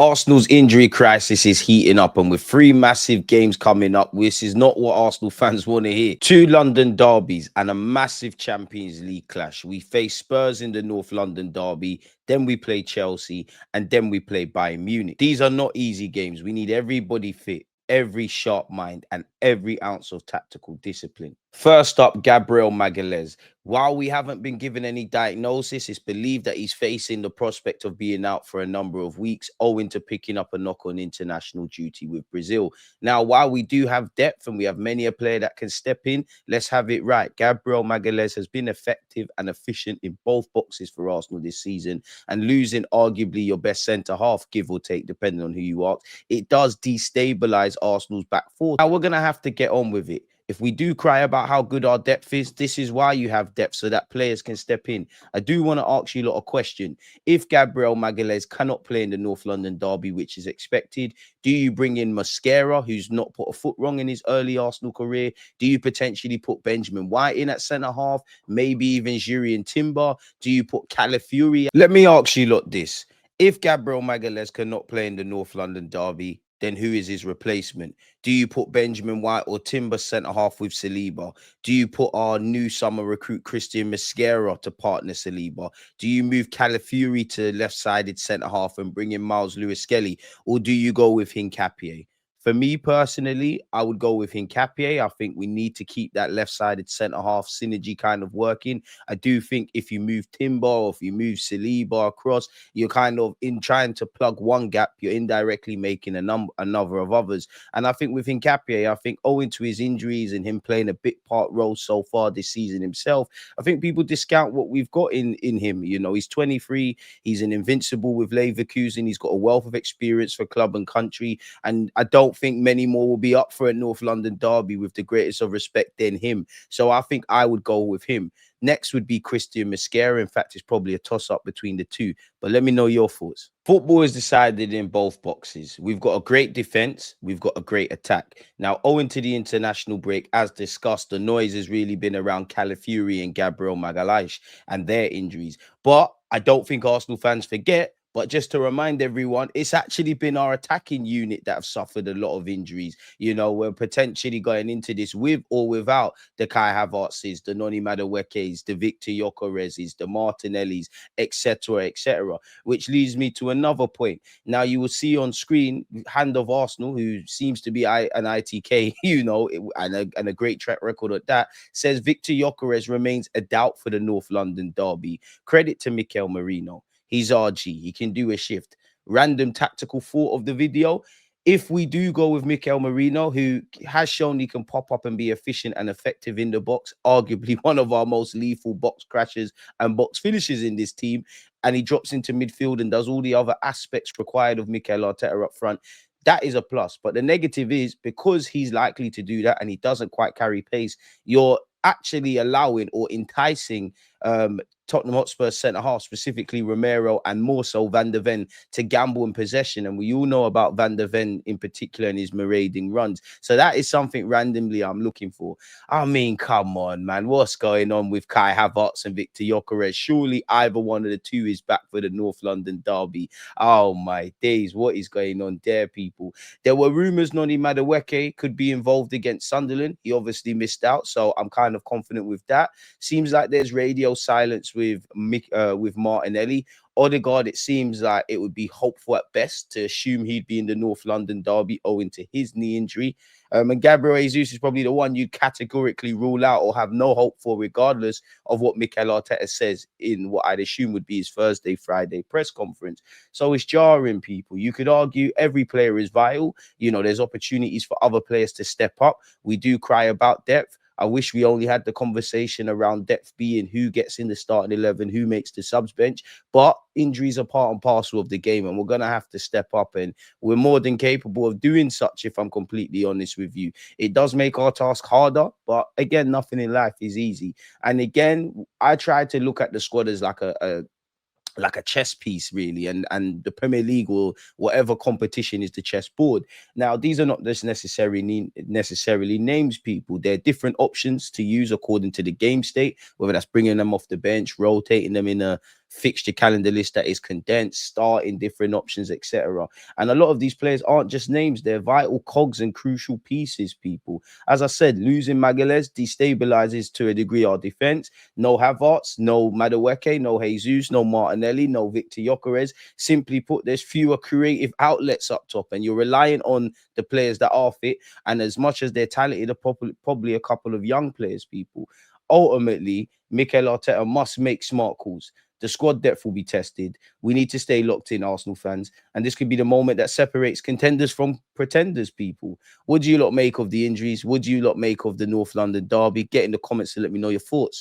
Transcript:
Arsenal's injury crisis is heating up, and with three massive games coming up, this is not what Arsenal fans want to hear. Two London derbies and a massive Champions League clash. We face Spurs in the North London derby, then we play Chelsea, and then we play Bayern Munich. These are not easy games. We need everybody fit, every sharp mind, and every ounce of tactical discipline. First up, Gabriel Magalhães. While we haven't been given any diagnosis, it's believed that he's facing the prospect of being out for a number of weeks, owing to picking up a knock on international duty with Brazil. Now, while we do have depth and we have many a player that can step in, let's have it right. Gabriel Magalhães has been effective and efficient in both boxes for Arsenal this season, and losing arguably your best centre-half, give or take, depending on who you ask, it does destabilise Arsenal's back four. Now, we're going to have to get on with it. If we do cry about how good our depth is, this is why you have depth, so that players can step in. I do want to ask you a lot of question. If Gabriel Magalhães cannot play in the North London derby, which is expected, do you bring in Mosquera, who's not put a foot wrong in his early Arsenal career? Do you potentially put Benjamin White in at centre-half? Maybe even Jurriën Timber? Do you put Calafiori? Let me ask you lot this. If Gabriel Magalhães cannot play in the North London derby, then who is his replacement? Do you put Benjamin White or Timber centre-half with Saliba? Do you put our new summer recruit Christian Mosquera to partner Saliba? Do you move Calafiori to left-sided centre-half and bring in Miles Lewis-Skelly? Or do you go with Hincapié? For me personally, I would go with Hincapié. I think we need to keep that left-sided centre-half synergy kind of working. I do think if you move Timber or if you move Saliba across, you're kind of in trying to plug one gap, you're indirectly making another of others. And I think with Hincapié, I think owing to his injuries and him playing a big part role so far this season himself, I think people discount what we've got in him. You know, he's 23, he's an invincible with Leverkusen, he's got a wealth of experience for club and country, and I don't think many more will be up for a North London derby with the greatest of respect than him. So I think I would go with him. Next would be Christian Mosquera. In fact, it's probably a toss-up between the two. But let me know your thoughts. Football is decided in both boxes. We've got a great defense. We've got a great attack. Now, owing to the international break, as discussed, the noise has really been around Calafiori and Gabriel Magalhães and their injuries. But I don't think Arsenal fans forget. But just to remind everyone, it's actually been our attacking unit that have suffered a lot of injuries. You know, we're potentially going into this with or without the Kai Havertzes, the Noni Maduekes, the Victor Gyokeres, the Martinellis, etc., etc. Which leads me to another point. Now, you will see on screen, Hand of Arsenal, who seems to be an ITK, you know, and a great track record at that, says Victor Gyokeres remains a doubt for the North London derby. Credit to Mikel Merino. He's RG. He can do a shift. Random tactical thought of the video. If we do go with Mikel Merino, who has shown he can pop up and be efficient and effective in the box, arguably one of our most lethal box crashers and box finishers in this team, and he drops into midfield and does all the other aspects required of Mikel Arteta up front, that is a plus. But the negative is, because he's likely to do that and he doesn't quite carry pace, you're actually allowing or enticing Tottenham Hotspur centre-half, specifically Romero and more so Van der Ven, to gamble in possession. And we all know about Van der Ven in particular in his marauding runs. So that is something randomly I'm looking for. I mean, come on, man. What's going on with Kai Havertz and Victor Gyokeres? Surely either one of the two is back for the North London derby. Oh, my days. What is going on there, people? There were rumours Noni Madueke could be involved against Sunderland. He obviously missed out, so I'm kind of confident with that. Seems like there's radio silence with Martinelli. Odegaard, it seems like it would be hopeful at best to assume he'd be in the North London derby owing to his knee injury. And Gabriel Jesus is probably the one you'd categorically rule out or have no hope for, regardless of what Mikel Arteta says in what I'd assume would be his Thursday, Friday press conference. So it's jarring, people. You could argue every player is vital. You know, there's opportunities for other players to step up. We do cry about depth. I wish we only had the conversation around depth being who gets in the starting 11, who makes the subs bench. But injuries are part and parcel of the game, and we're going to have to step up, and we're more than capable of doing such, if I'm completely honest with you. It does make our task harder, but again, nothing in life is easy. And again, I try to look at the squad as like a chess piece, really, and the Premier League or whatever competition is the chessboard. Now, these are not just necessarily names, people. They're different options to use according to the game state, whether that's bringing them off the bench, rotating them in a fixture calendar list that is condensed, starting different options, etc. And a lot of these players aren't just names, they're vital cogs and crucial pieces, people. As I said, losing Magalhães destabilizes to a degree our defense. No Havertz, no Madueke, no Jesus, no Martinelli, no Victor Gyokeres. Simply put, there's fewer creative outlets up top, and you're relying on the players that are fit. And as much as they're talented, are probably a couple of young players, people. Ultimately, Mikel Arteta must make smart calls. The squad depth will be tested. We need to stay locked in, Arsenal fans. And this could be the moment that separates contenders from pretenders, people. What do you lot make of the injuries? What do you lot make of the North London derby? Get in the comments to let me know your thoughts.